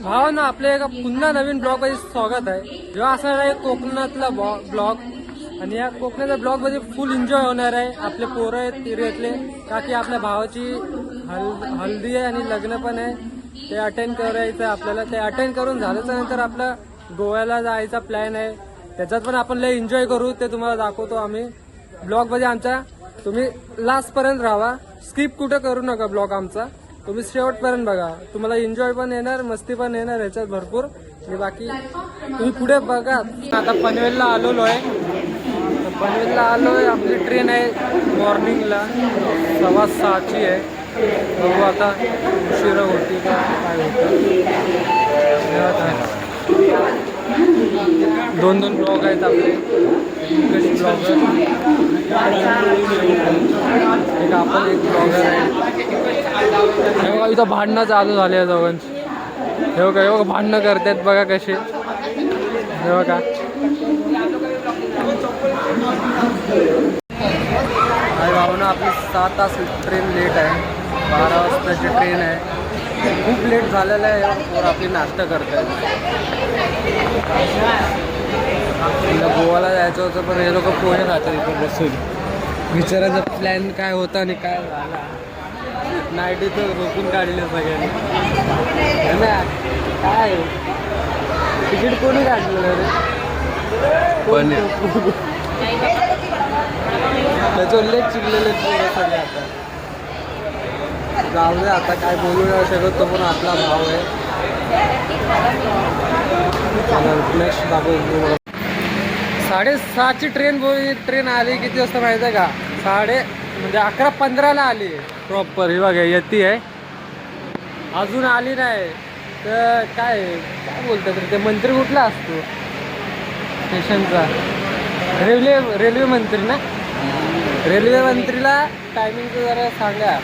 भाव ना आपल्या एका पुन्हा नवीन ब्लॉग मध्ये स्वागत आहे. जेव्हा असणार आहे कोकणातला ब्लॉग आणि या कोकणाच्या ब्लॉग मध्ये फुल एन्जॉय होणार आहे. आपले पोरं आहेत एरियातले का की आपल्या भावाची हल्दी आहे आणि लग्न पण आहे. ते अटेंड करायचं आपल्याला. ते अटेंड करून झाल्याच्या नंतर आपला गोव्याला जायचा प्लॅन आहे. त्याच्यात पण आपण लय एन्जॉय करू. ते तुम्हाला दाखवतो आम्ही ब्लॉग मध्ये आमच्या. तुम्ही लास्ट पर्यंत राहा, स्किप कुठं करू नका ब्लॉग आमचा. तुम्ही शेवटपर्यंत बघा, तुम्हाला एन्जॉय पण येणार, मस्ती पण येणार ह्याच्यात भरपूर. आणि बाकी तुम्ही पुढे बघा. आता पनवेलला आलेलो आहे. पनवेलला आलोय. आपली ट्रेन आहे मॉर्निंगला 6:15ची आहे. बघू आता उशिरा होती का काय होतं. दोन ब्लॉग आहेत आपले. कशी ब्लॉगर एक आपण एक ब्लॉगर आहे. बघा इथं भांडणं चालू झाले आहे दोघांची. हे बघा भांडणं करतात बघा कसे. हे बघा अरे भावना आपली 6 तास ट्रेन लेट आहे. 12 वाजताची ट्रेन आहे. खूप लेट झालेलं आहे और आपली नाश्ता करतात. गोवाला जायचं होतं पण हे लोक पोहे खातात इथे बसून. विचारायचं प्लॅन काय होता आणि काय झाला. नाईट इथं रोखून काढले सगळ्यांनी ना. काय तिकीट कोणी काढलेलं रे? त्याचे उल्लेख चिडलेले सगळे. आता जाऊ दे, आता काय बोलू नाही शकत. तो पण आपला भाव आहे. नेक्स्ट दाखवतो. 6:30ची ट्रेन आली. किती वाजता माहिती आहे का? 11:15ला आली प्रॉपर. ही बघा येते आहे, अजून आली नाही. तर काय बोलतात रे ते मंत्री कुठला असतो स्टेशनचा? रेल्वे मंत्री ना. रेल्वे मंत्रीला टायमिंगचं जरा सांगा.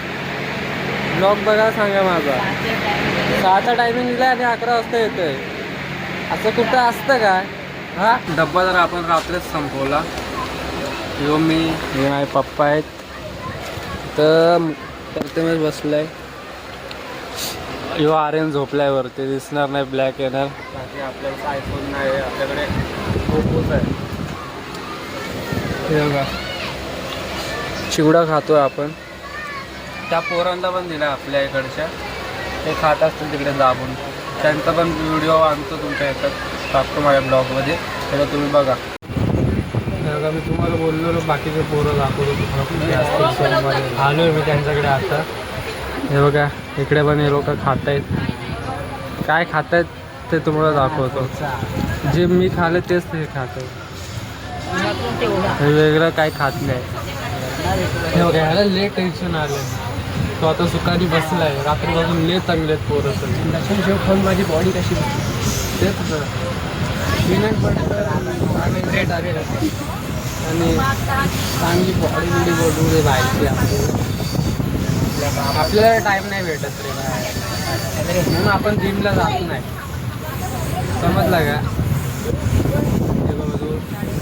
ब्लॉग बघा सांगा माझा. 6चा टायमिंग दिला आणि 11 वाजता येतोय. असं कुठं असतं का? हा डब्बा जर आपण रात्रीच संपवला. यो मी हे माझे पप्पा आहेत. तर प्रथमेश बसलाय. यो आर्यन झोपलाय वरती. दिसणार नाही, ब्लॅक येणार. बाकी आपल्याकडे आयफोन नाही, आपल्याकडे ओप्पोच आहे. हे बघा चिवडा खातोय आपण. त्या पोरांना पण दिला आपल्या इकडच्या. ते खात असतील तिकडे दाबून. त्यांचा पण व्हिडिओ आणतो तुमच्या ह्याच्यात, टाकतो माझ्या ब्लॉगमध्ये. त्याला तुम्ही बघा. बघा मी तुम्हाला बोललो बाकीचे पोरं दाखवतो तुम्हाला. आलो आहे मी त्यांच्याकडे आता. हे बघा इकडे पण हे लोक खात आहेत. काय खात आहेत ते तुम्हाला दाखवतो. जे मी खाल्लं तेच ते खात आहेत. हे वेगळं काही खात नाही. हे बघा ह्याला लेट टेन्शन आलं. तो आता सुखाने बसलाय. रात्रीपासून लय चांगले आहेत पोरं सगळे. दर्शन शेव खाऊन माझी बॉडी कशी तेच पीनट बटर आणि ब्रेड आलेलं आणि चांगली बॉडी बिडी बनवू दे बाहेरची. आपल्याला टाईम नाही भेटत रे म्हणून आपण जिमला जात नाही. समजलं का?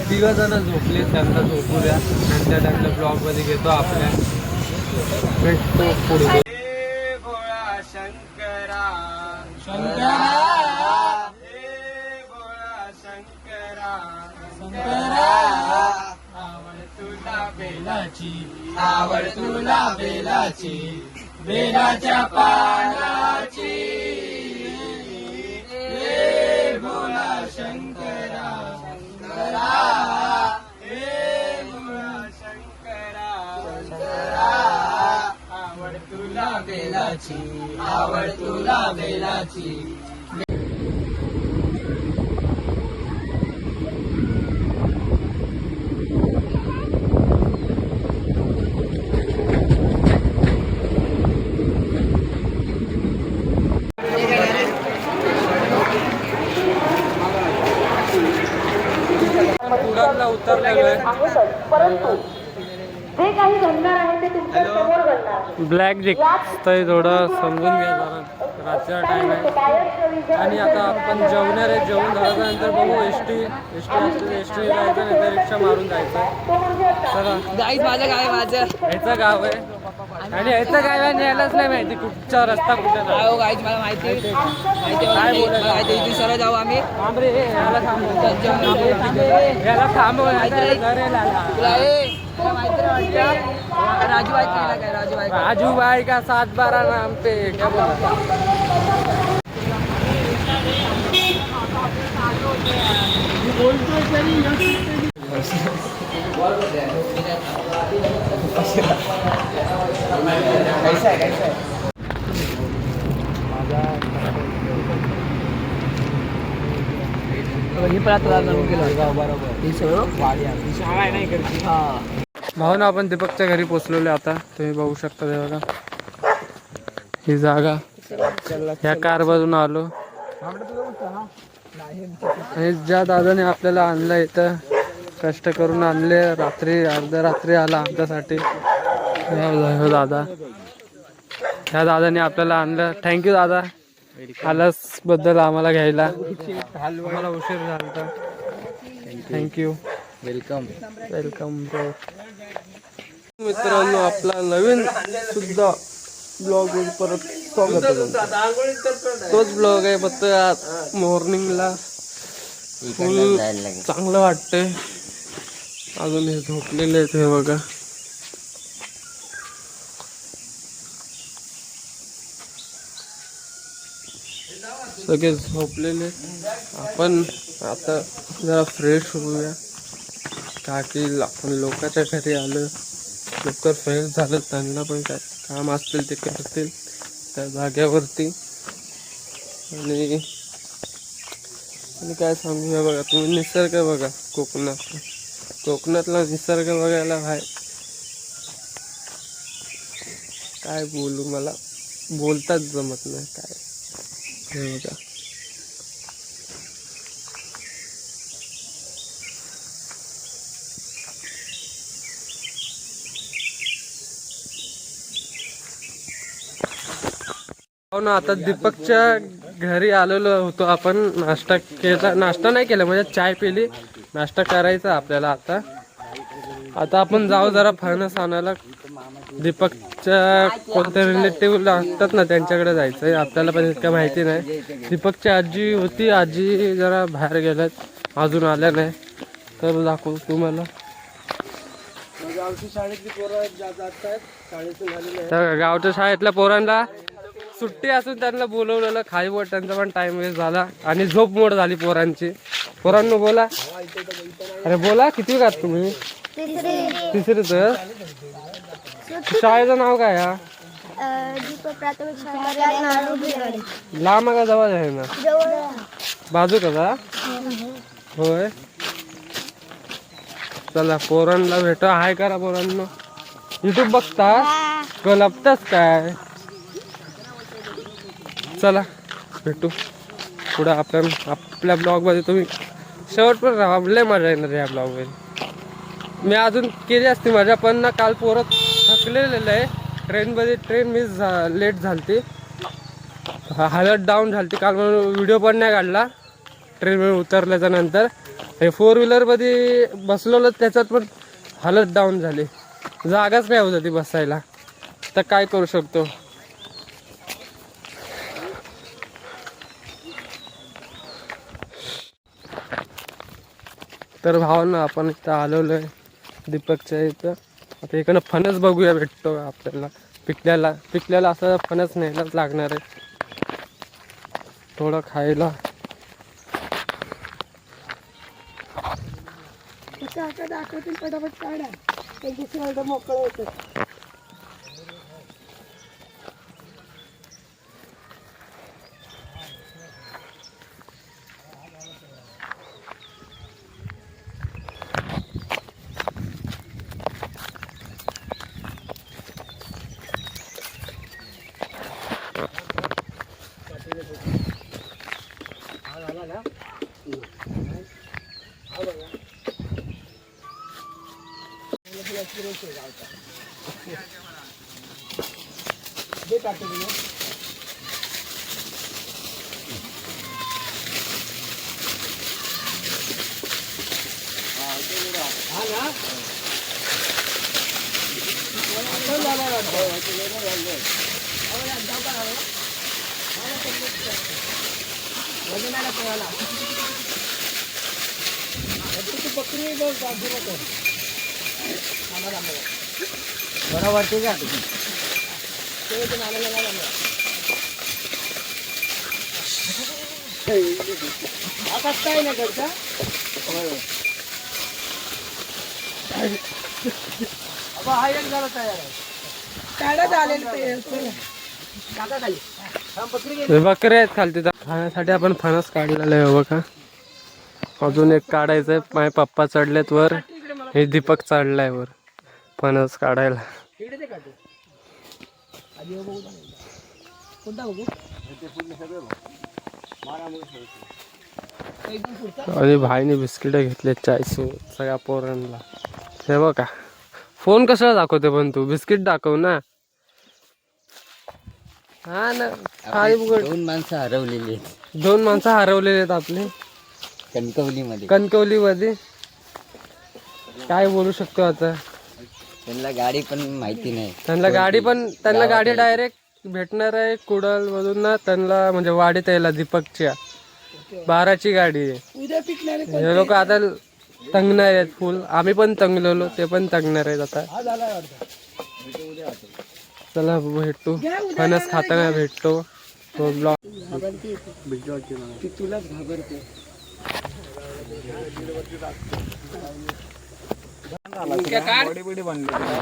तिघं जण झोपले, त्यांना झोपू द्या. नंतर त्यांच्या ब्लॉगमध्ये घेतो आपल्या. भेटतो पुढे. भोळा शंकरा शंकरा, भोळा शंकरा शंकरा, आवड तुला बेलाची, आवड तुला बेलाची, बेलाच्या पानाची. हे भोळा शंकरा शंकरा, हे भोळा शंकरा शंकरा, आवड तुला बेलाची, आवड तुला बेलाची. उतरलेलो आहे परंतु जे काही घडणार आहे ते तुमच्या समोर घडणार. ब्लॅक दिसतंय थोडं समजून घ्या जरा. रात्रीचा टाइम आहे आणि आता आपण जेवणार आहे. जेवण झाल्यानंतर बघू एस टी जायचं नाही तर रिक्षा मारून जायचं. चला गाईज माझं गाव आहे. माझं ह्याचं गाव आहे. आणि यायचं काय न्यायलाच नाही माहिती कुठचा रस्ता कुठे हो गाईच मला माहिती माहिती सरळ जाऊ आम्ही थांब रे याला थांबव राजू भाई का 7-12 नाम पे क्या बोला भाऊ ना आपण दीपकच्या घरी पोचलेलो आता तुम्ही बघू शकता ते बघा ही जागा ह्या कार मधून आलो आणि ज्या दादाने आपल्याला आणलं इथं कष्ट करून आणले रात्री अर्ध्या रात्री आला आमच्यासाठी हो दादा ह्या दादाने आपल्याला आणलं थँक्यू दादा आलस बद्दल आम्हाला घ्यायला आम्हाला उशीर झाला थँक्यू वेलकम वेलकम ब्रो मित्रांनो आपला नवीन सुद्धा ब्लॉग परत स्वागत आहे तोच ब्लॉग आहे फक्त मॉर्निंगला फुल चांगलं वाटतंय अजून हे झोपलेले आहेत हे बघा सगळे झोपलेले आपण आता जरा फ्रेश होऊया का की आपण लोकांच्या घरी आलं लवकर फ्रेश झालं त्यांना पण काय काम असतील ते करतील त्या जाग्यावरती आणि काय सांगूया बघा तुम्ही निसर्ग बघा कोकणातला निसर्ग बघायला भाई काय बोलू मला बोलताच जमत नाही काय हे बघा हो ना आता दीपकच्या घरी आलेलो होतो आपण नाश्ता केला नाश्ता नाही केला म्हणजे चाय पिली नाश्ता करायचा आपल्याला आता आपण जाऊ जरा फणस आणायला दीपकच्या कोणत्या रिलेटिव्ह असतात ना त्यांच्याकडे जायचंय आपल्याला पण इतकं माहिती नाही दीपकची आजी होती आजी जरा बाहेर गेल्यात अजून आल्या नाही तर दाखवू तुम्हाला गावच्या शाळेतल्या पोरांना सुट्टी असून त्यांना बोलवलेलं खाली बोट त्यांचा पण टाइम वेस्ट झाला आणि झोप मोड झाली पोरांची पोरांनो बोला अरे बोला किती का तुम्ही तिसरी तर शाळेचं नाव काय लांब का जवळ आहे ना बाजू कसा होय चला पोरांना भेटा हाय करा पोरांना युट्यूब बघता लपताच काय चला भेटू पुढं आपण आपल्या ब्लॉगमध्ये तुम्ही शेवट पण राहा लय मजा येणार या ब्लॉगमध्ये मी अजून केली असती मजा पण ना काल पोरं थकलेलं आहे ट्रेनमध्ये ट्रेन मिस लेट झालती हालत डाऊन झालती काल म्हणून व्हिडिओ पण नाही काढला ट्रेनमध्ये उतरल्याच्या नंतर हे 4 व्हीलरमध्ये बसलेलं त्याच्यात पण हालत डाऊन झाली जागाच नाही होत होती बसायला तर काय करू शकतो तर भावांना आपण इथं आलेलो आहे दीपकच्या इथं आता इकडं फणस बघूया भेटतो आपल्याला पिकल्याला असं फणस न्यायलाच लागणार आहे थोडं खायला दाखवतील पटापट काढा एक दुसऱ्या मोकळं होतं बरं वाटते का हा कसा आहे ना घरचा हा एक झाला तयार आहे काढत आलेलं ते टाका खाली हे बकरे आहेत खालती खाण्यासाठी आपण फणस काढलेला आहे बघा. अजून एक काढायचंय. माझे पप्पा चढलेत वर. हे दीपक चढलाय वर फणस काढायला. इकडे ते काढतो आधी बघू कोणता बघू आणि भाईने बिस्किट घेतले चाय सोबत सगळ्या पोरांना. हे बघा फोन कशाला दाखवते पण तू बिस्किट दाखव ना. हा ना दोन माणसं हरवलेली आहेत. 2 माणसं हरवलेले आहेत आपले कणकवलीमध्ये. काय बोलू शकतो आता. त्यांना गाडी पण माहिती नाही. त्यांना गाडी डायरेक्ट भेटणार आहे कुडाल मधून ना. त्यांना म्हणजे वाडीत यायला दीपकच्या 12ची गाडी आहे. हे लोक आता तंगणार आहेत फुल. आम्ही पण तंगलेलो ते पण तंगणार आहेत आता. चला भेटू फणस खाताना भेटतो. तो ब्लॉग तुलाच घाबरते.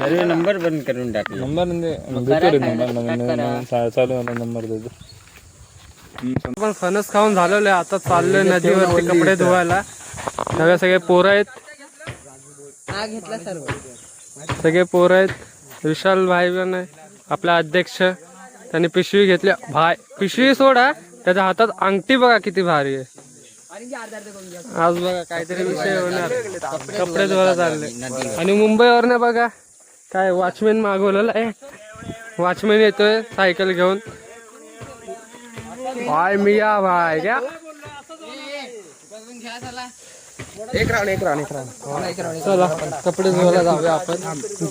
अरे नंबर बंद करून टाक. पण फणस खाऊन झालेलं आहे. आता चाललोय नदीवरती कपडे धुवायला. सगळे पोरं आहेत. हा घेतला सर्व सगळे पोरं आहेत. विशाल भाई पण आहे आपला अध्यक्ष. त्याने पिशवी घेतली. भाई पिशवी सोडा त्याच्या हातात अंगठी बघा किती भारी आहे. आज बघा काहीतरी विषय होणार. कपडे धुवायला चालले. आणि मुंबईवरनं बघा काय वॉचमॅन मागवलेला आहे. वॉचमॅन येतोय सायकल घेऊन. भाई मिया भाई क्या एक राऊंड. चला कपडे धुवायला जाऊया आपण.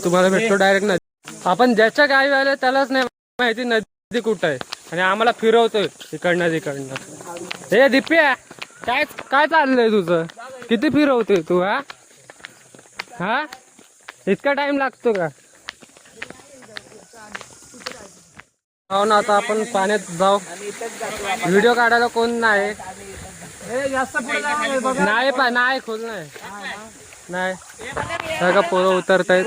तुम्हाला भेटतो डायरेक्ट नदी. आपण ज्याच्या गावी आले त्यालाच नाही माहिती नदी कुठं आहे. आणि आम्हाला फिरवतोय इकडनं तिकडनं. हे दिप्या काय काय चाललंय तुझं. किती फिरवतोय तू. हा इतका टाइम लागतो का. हो ना आता आपण पाण्यात जाऊ. व्हिडिओ काढायला कोण नाही. नाही खोल नाही सगळं पोरं उतरतायत.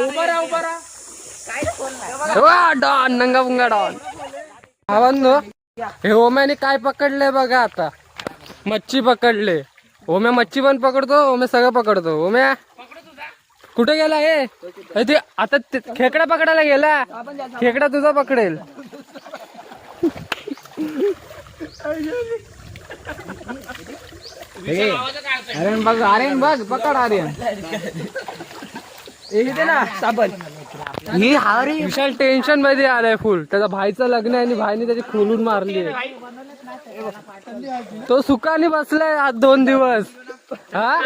डॉन नंगा पुंगा डॉन. भावांनो हे ओम्याने काय पकडलंय बघा. आता मच्छी पकडले. ओम्या मच्छी पण पकडतो. ओम्या सगळं पकडतो. ओम्या कुठे गेला हे ते आता खेकडा पकडायला गेला. खेकडा तुझा पकडेल. आर्यन बघ पकड आर्यन. ना साबण ही हारी. विशाल टेन्शन मध्ये आलाय फुल. त्याचा भाईचं लग्न आहे आणि भाईने त्याची खोलून मारली. तो सुखाने बसलाय आज 2 दिवस. हा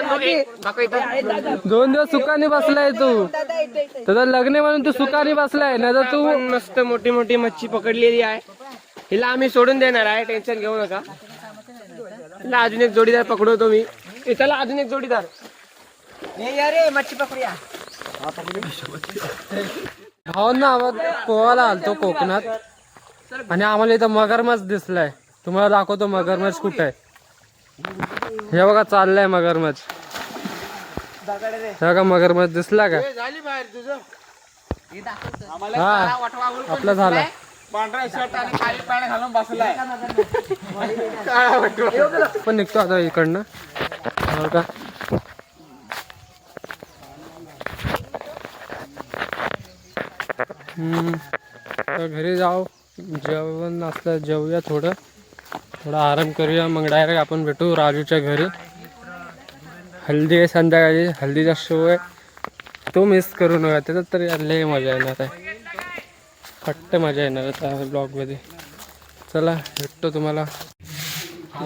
2 दिवस सुखाने बसलाय तू. त्याचं लग्न म्हणून तू सुखाने बसलाय. नाही तर तू मस्त मोठी मोठी मच्छी पकडलेली आहे. हिला आम्ही सोडून देणार आहे. टेन्शन घेऊ नका. हिला अजून एक जोडीदार पकडवतो मी. त्याला अजून एक जोडीदार. मच्छी पकडूया. हो ना पोहायला आलतो कोकणात. आणि आम्हाला इथं मगरमच्छ दिसलाय. तुम्हाला दाखवतो मगरमच्छ कुठे आहे. हे बघा चाललाय मगरमच्छ. हे बघा मगरमच्छ दिसला का. हा आपला झाला. पांढरा शर्ट आणि खाली पॅन्ट घालून बसलाय. पण निघतो आता इकडनं. हो का तर घरी जाऊ. जेवण असलं जेवूया. थोडा आराम करूया. मग डायरेक्ट आपण भेटू राजूच्या घरी. हल्दी आहे संध्याकाळी. हल्दीचा शो आहे. तो मिस करू नका. त्याच्यात तरी लय मजा येणार आहे. फट्ट मजा येणार आहे त्या ब्लॉगमध्ये. चला भेटतो तुम्हाला.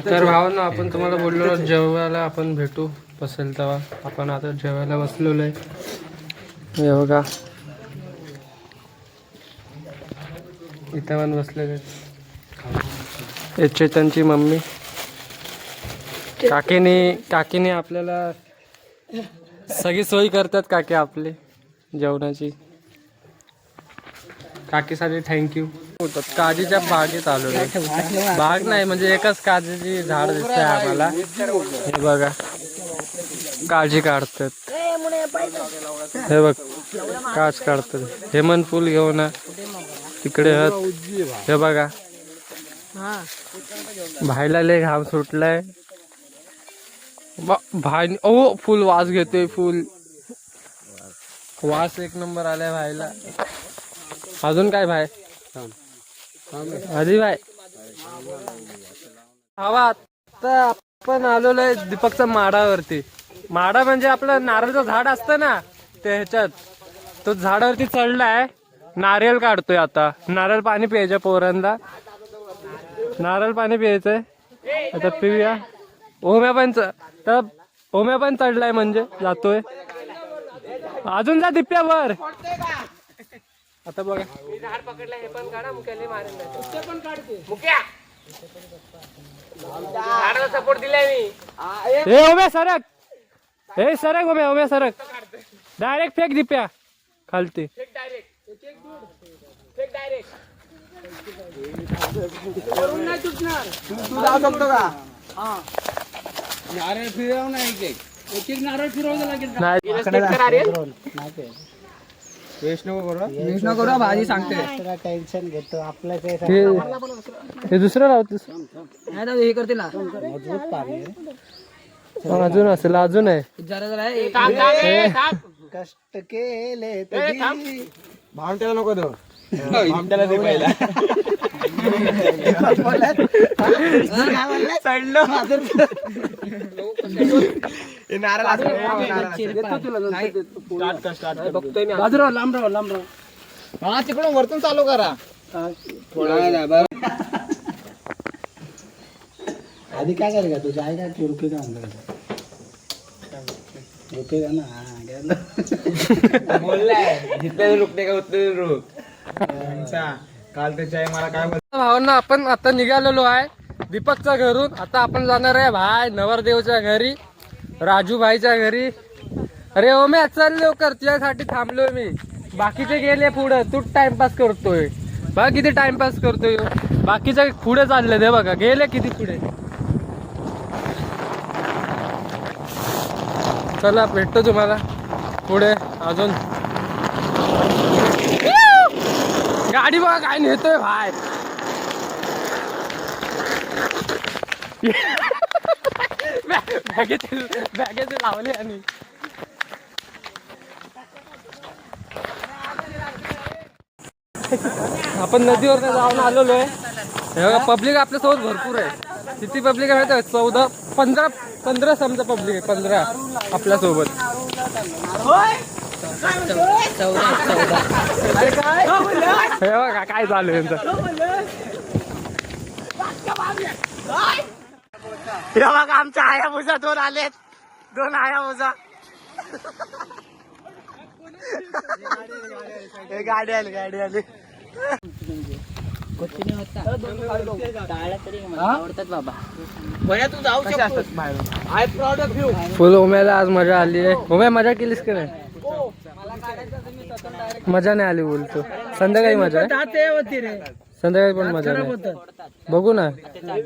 तर भावांनो आपण तुम्हाला बोललो जेवायला आपण भेटू बसेल तेव्हा. आपण आता जेवायला बसलेलो आहे. हे बघा इथं पण बसलेले. चेतनची मम्मी काकीने आपल्याला सगळी सोय करतात काकी आपले जेवणाची. काकीसाठी थँक्यू. काजीच्या बागेत आलो. बाग नाही म्हणजे एकच काजीची झाड दिसतंय आम्हाला. हे बघा काळजी काढतात. हे बघ काच काढतात. हेमंत फुल घेऊन तिकडे हे बघा भाईला लय घाम सुटलाय. भाई ओ फुल वास घेतोय. फुल वास एक नंबर आलाय भाईला. अजून काय भाई आधी भाई हवा. आता आपण आलेलो आहे दीपकच्या माडावरती. माडा म्हणजे आपलं नारळचं झाड असतं ना ते ह्याच्यात. तो झाडावरती चढलाय. नारळ काढतोय आता. नारळ पाणी प्यायचं पोरांना. नारळ पाणी प्यायचंय आता पिऊया. ओम्या पण चढलाय म्हणजे जातोय. अजून जा दिप्यावर. आता बघा झाड पकडलं. हे पण काढा. मुक्याला मारेल पण काढते. मुक्या झाडाला सपोर्ट दिलाय मी. हे ओम्या सरक. हे सरक ओम्या सरक. डायरेक्ट फेक दिप्या खालती. तू जाऊ शकतो का? नारळ फिरव ना. एक नारळ फिरवलं लागेल. वैष्णव करू भाजी सांगते. टेन्शन घेतो आपलं हे दुसरं लावतोस. हे करते ना अजून असेल. अजून आहे जरा कष्ट केले भामट्याला नको देऊ. भामट्याला दे पहिला. बाजूला लांब राहा. हा तिकडून वरतून चालू करा. आधी काय करे का तुझ्या आई काय रुपये का रुपये का ना. बोललाय जिथले रुपये का उतले रुप. काल त्याची आई मला काय भावांना आपण आता निघालेलो आहे दीपकच्या घरून. आता आपण जाणार आहे भाई नवरदेवच्या घरी, राजू भाईच्या घरी. अरे ओम्या चल लवकर, तुझ्यासाठी थांबलोय मी. बाकीचे गेले पुढे, तू टाइमपास करतोय. बघ किती टाइमपास करतोय. बाकीचे पुढे चालले ते बघा, गेले किती पुढे. चला भेटतो तुम्हाला पुढे अजून. गाडी बघा काय नेतोय भाई. बॅगेत लावले आणि आपण नदीवर जाऊन आलेलो आहे. पब्लिक आपल्यासोबत भरपूर आहे. किती पब्लिक आहे माहिती आहे? 15 समजा पब्लिक आहे. 15 आपल्यासोबत. हे बघा काय चालू आहे यांचं. हे बघा आमच्या हायाभुजा 2 आलेत. 2 हायाभुजा. गाडी आली. फुल ओम्याला आज मजा आली आहे. ओम्या मजा केलीस का नाही? मजा नाही आली बोलतो. संध्याकाळी मजा आहे. संध्याकाळी पण मजा नाही. बघू ना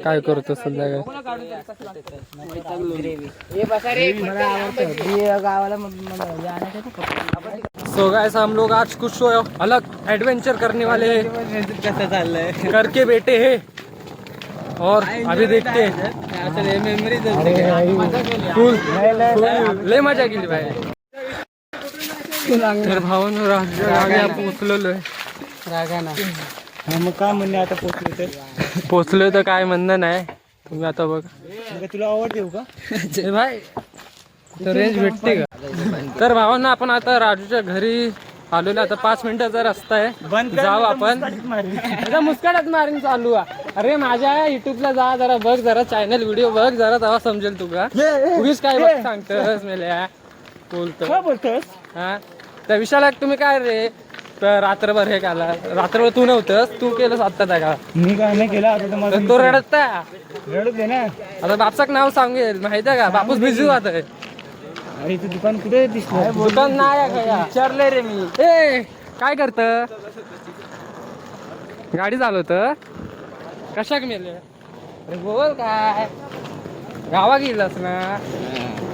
काय करतो संध्याकाळी. सो गाइस हम लोग आज कुछ अलग एडवेंचर करने वाले हैं. करके बैठे हैं और अभी देखते हैं. लय मजा केली भाई. तर भावानं राजा पोचलेलो आहे. मग काय म्हणणे आता पोचलोय तर काय म्हणणं नाही. तुम्ही आता बघा. तुला आवड देऊ का भाई तर रेंज भेटते का? तर भावांना आपण आता राजूच्या घरी आलेलो. आता 5 मिनिटाचा रस्ता आहे. जाऊ आपण. मुस्काटात मारून चालू आहे. अरे माझ्या युट्यूबला जा जरा बघ, जरा चॅनल व्हिडिओ बघ जरा, तेव्हा समजेल तुला. उगीच काय बघ सांगतोस मेल्या बोलतोस. हा त्या विषयाला तुम्ही काय रे रात्रभर हे केला. रात्रभर तू नव्हतंस, तू केलंस आत्ता त्या का मी काय नाही केलं आता तर माझा तर तो रडता. रडत आहे ना. आता बापसाक नाव सांगेल माहिती आहे का, बापूस बिझी होत आहे. अरे इथं दुकान कुठे दिसलं? दुकान नाही आहे का? विचारलंय रे मी. ए काय करत, गाडी चालवत कशाक मेले? अरे बोल काय, गावा गेलंस ना?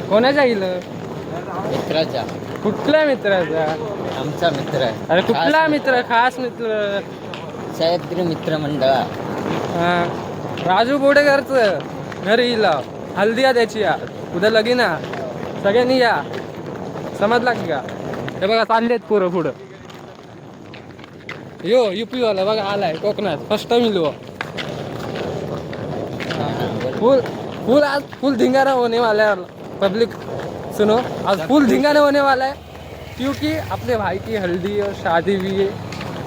कोणाच्या गेलं? मित्राचा, कुठल्या मित्राचा? आमचा मित्र आहे. अरे कुठला मित्र? खास मित्र? सह्याद्री मित्र मंडळ. हा, राजू बोडेकरचं घरी येईल. हल्दी या त्याची, या उद्या लगीन आ. सगळ्यांनी या, समजला की का? हे बघा चाललेत पोरं पुढं. यो UP वाला बघा आलाय कोकणात, फर्स्ट टाइम इलो. फुल फुल आज फुल धिंगाना होने वाला है पब्लिक. सुनो, आज फुल धिंगाना होने वाला है क्योंकि अपने भाई की हल्दी और शादी भी है.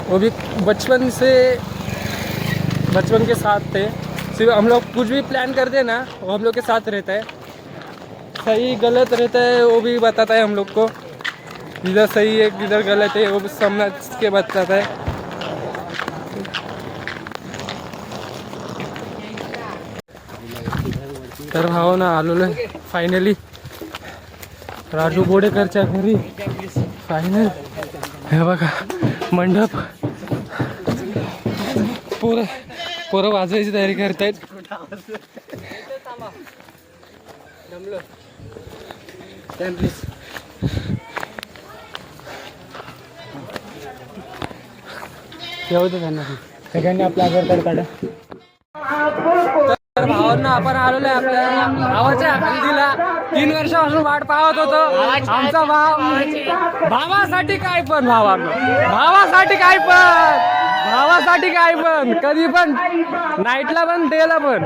वो भी बचपन के साथ थे. सिर्फ हम लोग कुछ भी प्लान करते हैं ना, वो हम लोग के साथ रहता है. सही गलत रहता है वो भी बताता है हम लोग को. किधर सही है किधर गलत है वो भी समझ के बताता है. तर भाव ना आलेलो आहे फायनली राजू बोडेकरच्या घरी. फायनल हे बघा मंडप. पोरं वाजवायची तयारी करतायत. येऊ दे त्यांना. सगळ्यांनी आपलं आधार कार्ड काढा. तर भावांना आपण आलेलो आहे आपल्या भावाच्या हल्दीला. 3 वर्षापासून वाट पाहत होतो. आमचा भाव भावासाठी काय पण, भावासाठी काय पण कधी पण, नाईटला पण डेला पण.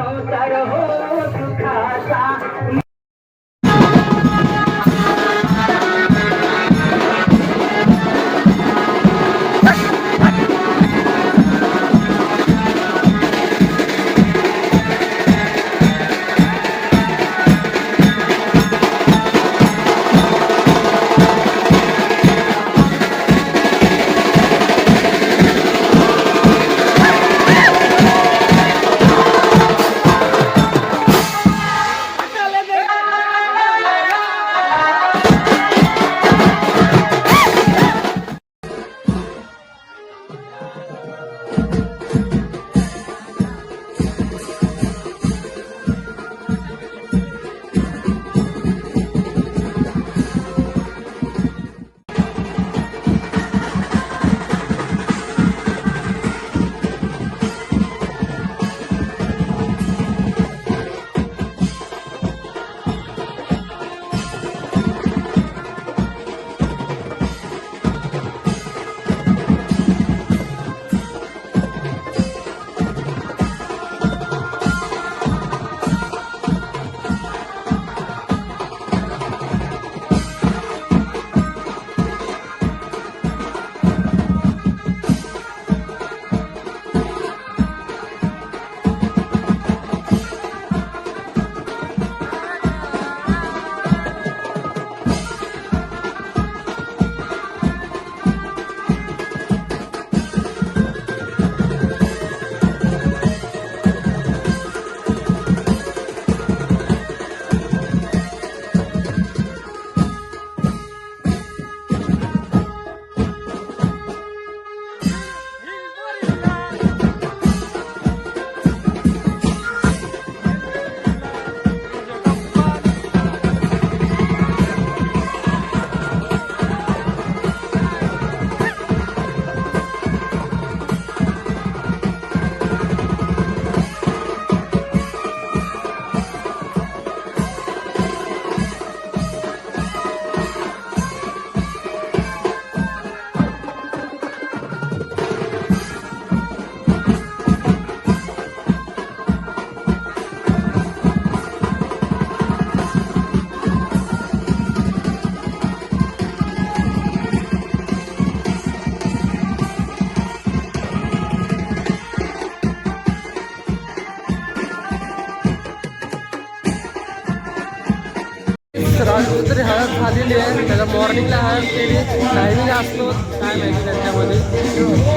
रात्री हळद झालेली आहे, त्याला मॉर्निंगला हळद केली, टायमिंग असतो काय माहिती त्यांच्यामध्ये.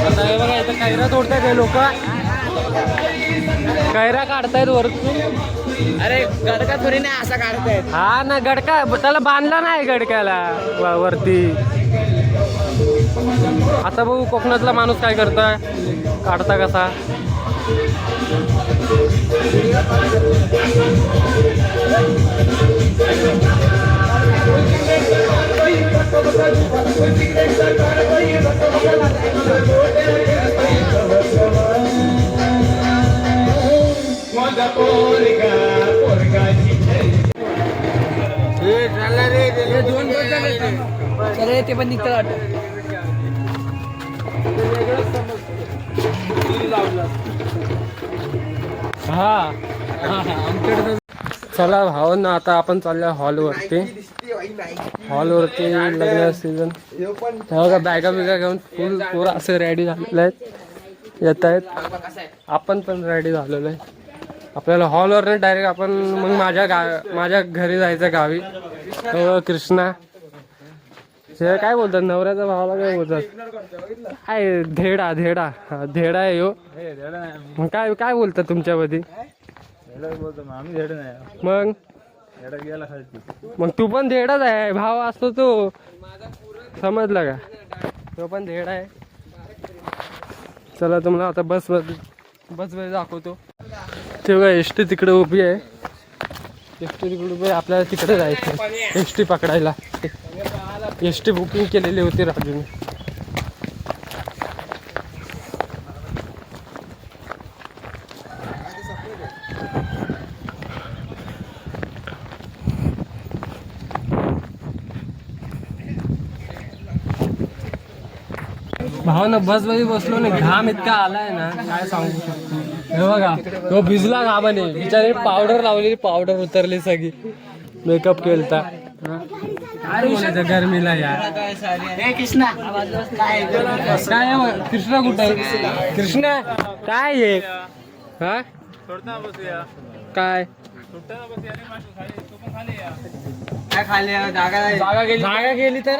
आता हे बघा इथं कैरा तोडतायत हे लोक, कैरा काढतायत वरतून. अरे गडका थोडी नाही असा काढतायत. हा ना, गडका त्याला बांधला नाही गडक्याला वरती. आता बघू कोकणातला माणूस काय करताय, काढता कसा. अरे ते पण निघतं वाटत. हा चला भावांना, आता आपण चाललो हॉलवरती. लग्न सीझन बघा, बॅगा बिगा घेऊन फुल पोरं असे रेडी झालेले आहेत, येत आहेत. आपण पण रेडी झालेलो आहे. आपल्याला हॉलवर डायरेक्ट आपण मग माझ्या घरी जायचं गावी. कृष्णा हे काय बोलतात, नवऱ्याचा भावाला काय बोलतात, काय धेडा हा धेडा आहे हो. मग काय बोलतात तुमच्यामध्ये. मग तू पण धेडाच आहे, भाव असतो तो, समजलं का. तो पण धेडा आहे. चला तुम्हाला आता बस दाखवतो. तेव्हा एस टी तिकडे उभी आहे, एस टी तिकडे उभी आहे. आपल्याला तिकडे जायचं एस टी पकडायला. एस टी बुकिंग केलेली होती राजूने. भावानं बसमध्ये बसलो ना, घाम इतका आलाय ना काय सांगू शकतो. हे बघा तो भिजला घामाने, बिचारी पावडर लावलेली, पावडर उतरली सगळी, मेकअप केलता. काय बोलायचं गरमीला यार. कृष्णा काय कृष्णा कुठं आहे, कृष्णा काय आहे हा, काय जागा गेली तर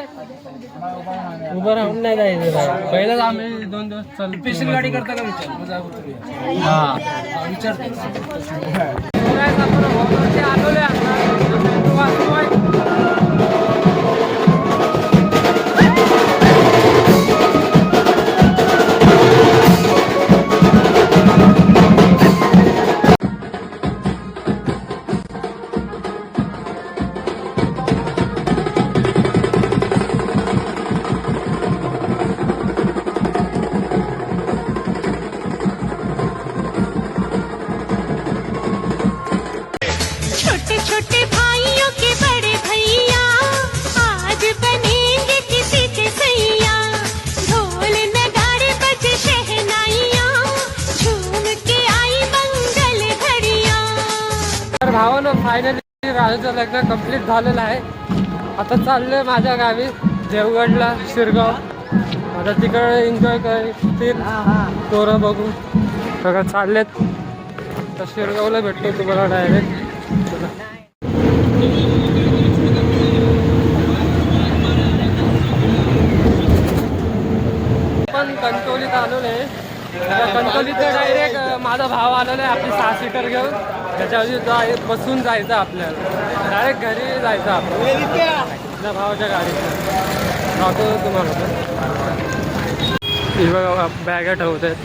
उभं राहून नाही जायचं. पहिलाच आम्ही 2 दिवस चालू स्पेशल गाडी करता का विचार. आलोय भावानं फायनली राजाचं लग्न कंप्लीट झालेलं आहे. आता चाललोय माझ्या गावी देवगडला, शिरगाव. आता तिकडे एन्जॉय करतील, तोरं बघू सगळं चाललेत. तर शिरगावला भेटतो तुम्हाला डायरेक्ट. पण कणकवलीत आलेलो आहे. कणकवलीत डायरेक्ट माझा भाव आलेला आहे आपली 6 सीटर घेऊन. त्याच्यावरती बसून जायचं आपल्याला, डायरेक्ट घरी जायचं आपल्या भावाच्या गाडीत. दाखवतो तुम्हाला. हे बघा बॅगा ठेवत आहेत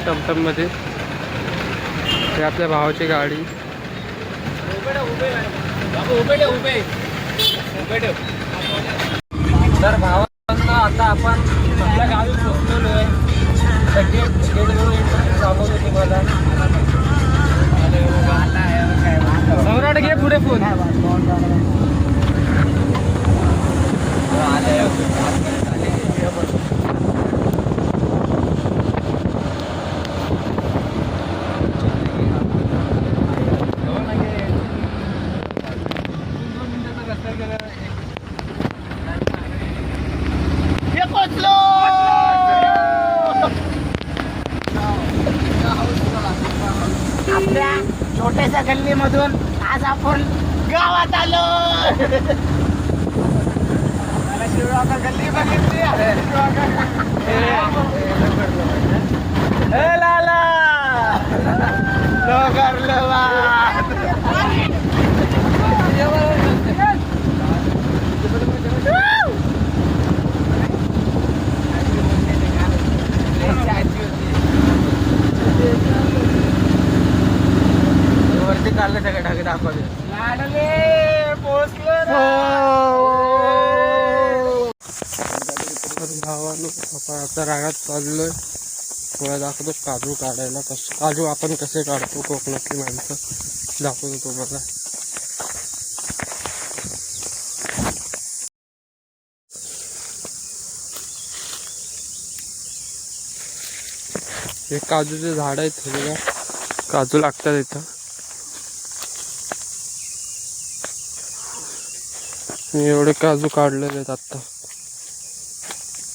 टमटममध्ये, हे आपल्या भावाची गाडी. तर भावांना आता आपण आपल्या गावी पोहोचलेलो आहे. सांगतो तुम्हाला. सम्राट घे पुढे फोन. आपल्या छोट्याशा गल्लीमधून आज आपण गावात आलो. गल्ली बघितली. लाला वरती काढलं सगळं ढग दाखवले. भावानं आपण आता रागात चाललोय. थोडा दाखवतो काजू काढायला. काजू आपण कसे काढतो कोकणातली माणसं दाखवतो तुम्हाला. हे काजूचे झाड आहेत. हे बघा काजू लागतात इथं. मी एवढे काजू काढलेले आहेत आता.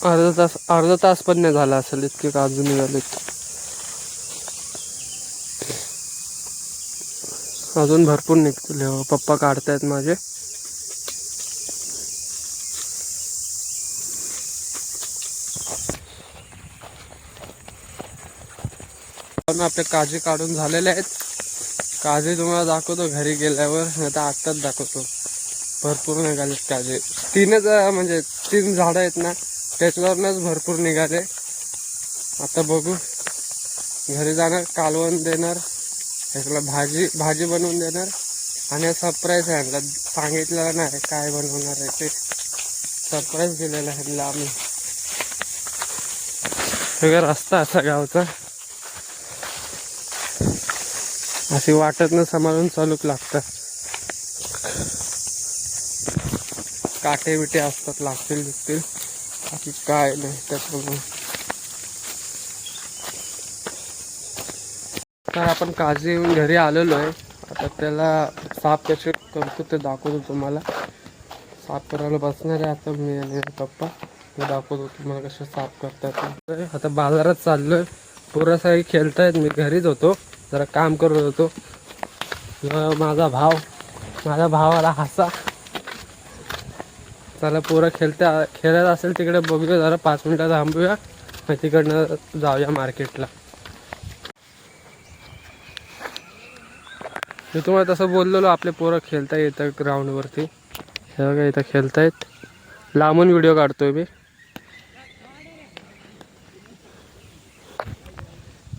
अर्धा तास पण नाही झाला असेल इतके काजू निघालेत. अजून भरपूर निघतील. पप्पा काढतायत माझे. आपले काजू काढून झालेले आहेत. काजू तुम्हाला दाखवतो घरी गेल्यावर, नाही तर आत्ताच दाखवतो. भरपूर निघालेत काजू. तीनच म्हणजे 3 झाडं आहेत ना, त्याच्यावरनच भरपूर निघाले. आता बघू, घरी जाणार, कालवण देणार, ह्याला भाजी बनवून देणार. आणि सरप्राईज आहे ह्यांना, सांगितलेलं नाही काय बनवणार आहे ते. सरप्राईज दिलेला ह्यांना आम्ही. सगळा रस्ता असा गावचा, अशी वाटत न सांभाळून चालूक लागतं. काटे बिटे असतात, लागतील दिसतील, बाकी काय नाही त्याच्यामुळे. तर आपण काजू येऊन घरी आलेलो आहे. आता त्याला साफ कसे करतो ते दाखवतो तुम्हाला. साफ करायला बसणार आहे आता मी आणि पप्पा. ते दाखवतो तुम्हाला कसे साफ करतात. आता बाजारात चाललोय. पोरं सगळी खेळतायत. मी घरीच होतो, जरा काम करत होतो. माझा भावाला हसा. चला पोरं खेळत असेल तिकडे बघूया, जरा 5 मिनिटं थांबूया, मग तिकडनं जाऊया मार्केटला. मी तुम्हाला तसं बोललेलो, आपले पोरं खेळता येतं ग्राउंडवरती. हे बघा इथं खेळतायत. लांबून व्हिडिओ काढतोय मी.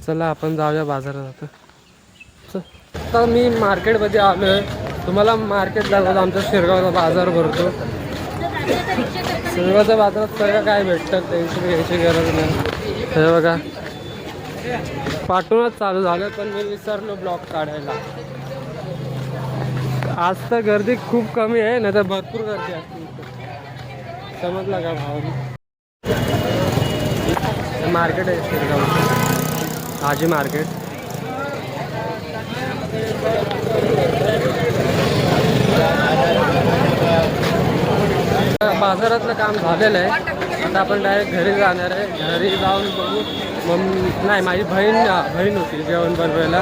चला आपण जाऊया बाजारात. आता मी मार्केटमध्ये आलो आहे. तुम्हाला मार्केट झालं, आमचा शिरगावचा बाजार भरतो. शिरगावच्या बाजारात सगळं काय भेटतं, टेन्शन घ्यायची गरज नाही. हे बघा पाठवूनच चालू झालं, पण मी विसरलो ब्लॉग काढायला. आज तर गर्दी खूप कमी आहे, नाही तर भरपूर गर्दी असते. समजला का भाव? मार्केट आहे शिरगाव, भाजी मार्केट. बाजारातलं काम झालेलं आहे. आता आपण डायरेक्ट घरी जाणार आहे. घरी जाऊन बघू. नाही, माझी बहीण होती जेवण बनवायला.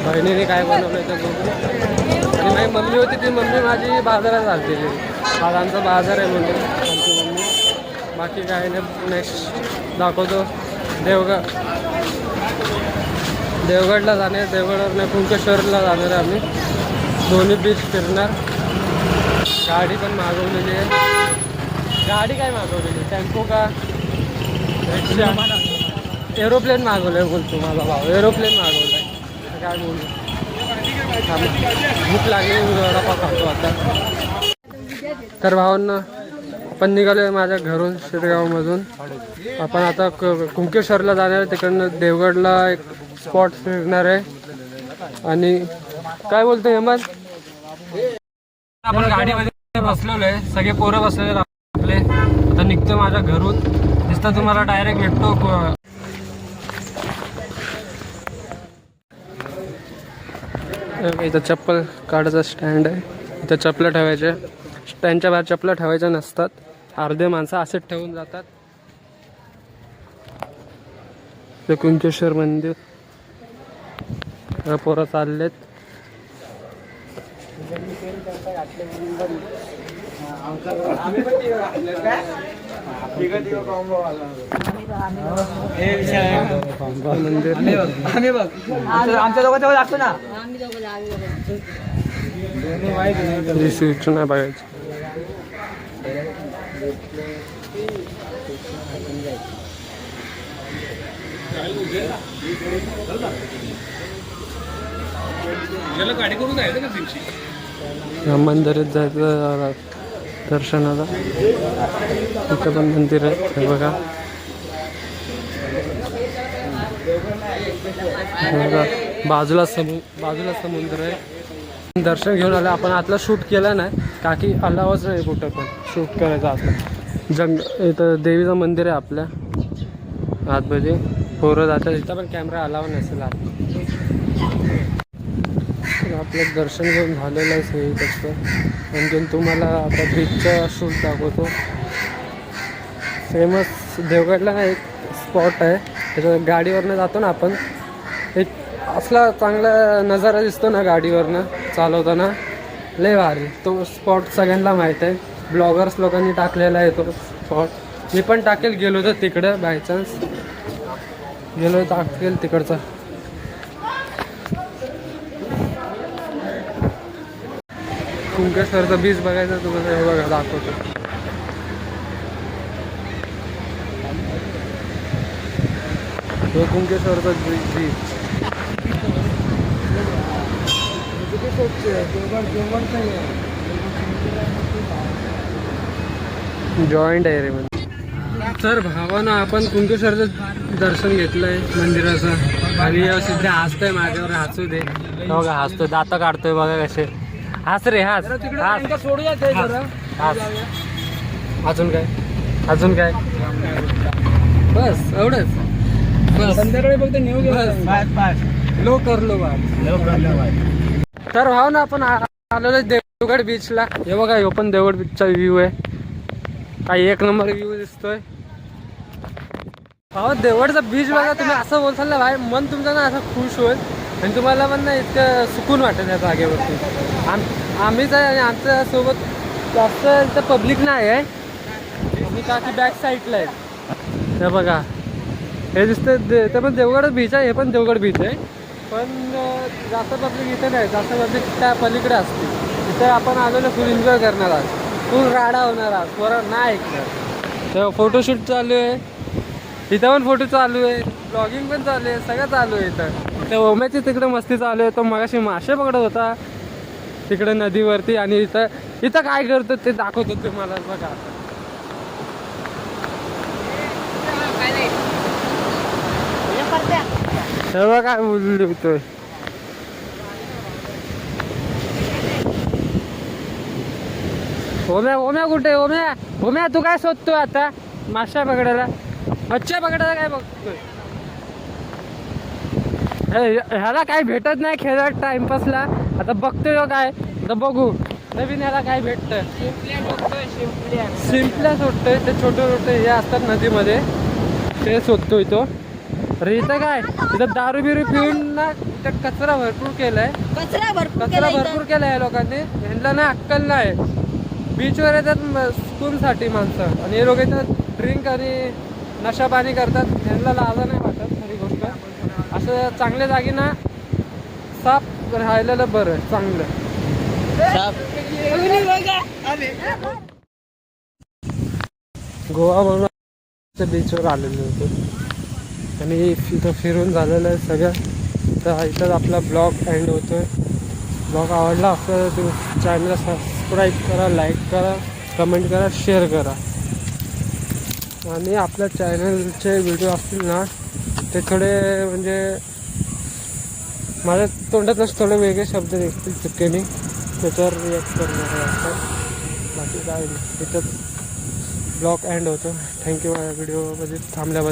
बहिणीने काय बनवलं ते बघू. आणि माझी मम्मी होती, ती मम्मी माझी बाजारात आलती. आज आमचा बाजार आहे म्हणून आमची मम्मी. बाकी काय नाही. नेक्स्ट दाखवतो. देवगडला जाणार. देवगडवर नाही, कुंकेश्वरला जाणार आम्ही. दोन्ही बीच फिरणार. गाडी पण मागवलेली आहे. गाडी काय मागवलेली? टेम्पो का रिक्षा? एरोप्लेन मागवलं बोलतो माझा भाव. एरोप्लेन मागवलं आहे. काय बोलू, भूक लागली, वडापाव खातो आता. तर भावांना आपण निघालो माझ्या घरून शिरगावमधून. आपण आता कुंकेश्वरला जाणार आहे. तिकडनं देवगडला एक स्पॉट फिरणार आहे. आणि काय बोलतो हेमंत? आपण गाडीमध्ये बसलेलो आहे, सगळे पोरं बसलेले आपले. आता निघतो माझ्या घरून. दिसतं तुम्हाला, डायरेक्ट भेटतो. इथं चप्पल काढायचा स्टँड आहे. इथं चपलं ठेवायचे. स्टँडच्या बाहेर चपलं ठेवायच्या नसतात. अर्धे माणसं असेच ठेवून जातात. ते कुंकेश्वर मंदिर. पोरं चाललेत. आमच्या दोघांच्या लागतो ना सूचना बघायची. मंदिरात जायचं दर्शनाला. इथं पण मंदिर आहे हे बघा. बाजूला समुद्र आहे. दर्शन घेऊन आलं आपण. आतला शूट केला नाही का की अलावच नाही कुठं पण शूट करायचं आतलं. इथं देवीचं मंदिर आहे आपल्या आतमध्ये. पोरं जातात इथं पण कॅमेरा अलाव नसेल आत. आपलं दर्शन घेऊन झालेलं आहे सही तसं. आणखीन तुम्हाला आता बीचचं शूट दाखवतो. फेमस देवगडला एक स्पॉट आहे त्याच्या गाडीवरनं जातो ना आपण. एक असला चांगला नजारा दिसतो ना गाडीवरनं चालवताना, लय भारी. तो स्पॉट सगळ्यांना माहीत आहे. ब्लॉगर्स लोकांनी टाकलेला आहे तो स्पॉट. मी पण टाकेल. गेलो तर तिकडं बायचान्स गेलो टाकेल तिकडचा. कुंकेश्वरचा बीच बघायचा तुम्हाला हे बघा दाखवतो. हे कुंकेश्वरचा बीच. जॉईंट आहे रे म्हणजे. तर भावानं आपण कुंकेश्वरचं दर्शन घेतलंय मंदिराचं. आणि सध्या हसतोय माझ्यावर. हसू दे बघा. हसतोय दात काढतोय बघा कसे. हास रे हास हास. सोडूया ते जरा. हास. अजून काय बस एवढंच. बस संध्याकाळी फक्त न्यू लो करलो बा. तर भाव ना आपण आलेलो देवगड बीचला. हे बघा हे पण देवगड बीचचा व्ह्यू आहे. काही एक नंबर व्ह्यू दिसतोय. भाऊ देवगडचा बीच बघा तुम्ही. असं बोलताल ना भाई मन तुमचं ना असं खुश होईल. आणि तुम्हाला पण ना इतकं सुकून वाटेल त्या जागेवरती. आम्हीच आहे आणि आमच्या सोबत जास्त इथं पब्लिक नाही आहे. आम्ही काकी बॅक साईडला आहे. हे बघा हे दिसतं ते पण देवगड बीच आहे. हे पण देवगड बीच आहे. पण जास्त पब्लिक इथे नाही. जास्त पब्लिक त्या पलीकडे असते. इथे आपण आलेलो फुल एन्जॉय करणार आहात. फुल राडा होणार आहात. पोरं नाही ऐकणार. तेव्हा फोटोशूट चालू आहे. इथं पण फोटो चालू आहे. ब्लॉगिंग पण चालू आहे. सगळं चालू आहे इथं. त्या ओम्याची तिकडे मस्ती चालू आहे. तो मगाशी मासे पकडत होता तिकडे नदीवरती. आणि इथं काय करतो ते दाखवतो तुम्हाला बघा. तेव्हा काय बोलतोय. ओम्या कुठे. ओम्या तू काय शोधतोय आता. माशा पकडायला मच्छ्या पकडायला काय बघतोय. ह्याला काय भेटत नाही खेळत टाइमपासला. आता बघतोय काय. आता बघू नवीन ह्याला काय भेटतं. शिंपल्या शोधतोय. ते छोटे हे असतात नदीमध्ये ते शोधतोय तो. अरे इथं काय इथं दारू बिरू पिऊन ना इथं कचरा भरपूर केलाय. कचरा भरपूर केलाय लोकांनी. ह्यांना ना अक्कल नाही. बीचवर येतात स्कूलसाठी माणसं आणि हे लोक इथं ड्रिंक आणि नशा पाणी करतात. ह्यांना लाजा नाही वाटत खरी गोष्ट. असं चांगल्या जागी ना साफ राहिलेलं बरं चांगलं. गोवा म्हणून बीचवर आलेलो होतो आणि इथं फिरून झालेलं आहे सगळं. तर इथंच आपला ब्लॉग एंड होतो आहे. ब्लॉग आवडला असं तुम्ही चॅनलला सबस्क्राईब करा, लाईक करा, कमेंट करा, शेअर करा. आणि आपल्या चॅनलचे व्हिडिओ असतील ना ते थोडे म्हणजे माझ्या तोंडातच थोडे वेगळे शब्द निघतील चुकीने. त्याच्यावर रिॲक्ट करणार आहे. बाकी काय नाही. इथंच ब्लॉग एंड होतो. थँक्यू माझ्या व्हिडिओमध्ये थांबल्याबद्दल.